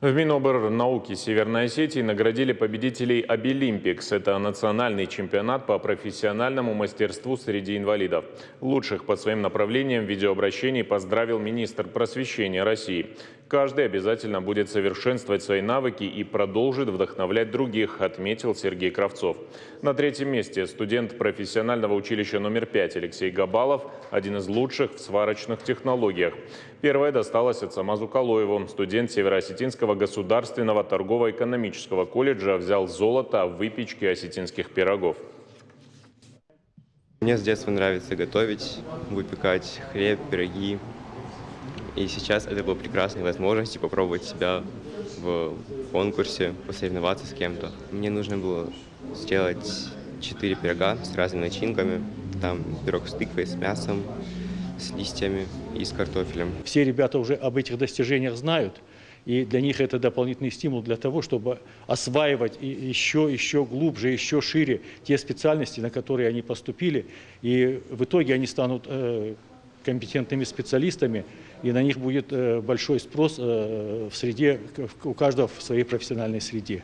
В Миноборнауки Северной Осетии наградили победителей Обилимпикс. Это национальный чемпионат по профессиональному мастерству среди инвалидов. Лучших по своим направлениям в видеообращении поздравил министр просвещения России. Каждый обязательно будет совершенствовать свои навыки и продолжит вдохновлять других, отметил Сергей Кравцов. На третьем месте студент профессионального училища номер 5 Алексей Габалов, один из лучших в сварочных технологиях. Первое досталось Ацамазу Калоеву. Студент Североосетинского государственного торгово-экономического колледжа взял золото в выпечке осетинских пирогов. Мне с детства нравится готовить, выпекать хлеб, пироги. И сейчас это была прекрасная возможность попробовать себя в конкурсе, посоревноваться с кем-то. Мне нужно было сделать 4 пирога с разными начинками. Там пирог с тыквой, с мясом, с листьями и с картофелем. Все ребята уже об этих достижениях знают, и для них это дополнительный стимул для того, чтобы осваивать еще глубже, еще шире те специальности, на которые они поступили. И в итоге они станут компетентными специалистами, и на них будет большой спрос в среде, у каждого в своей профессиональной среде.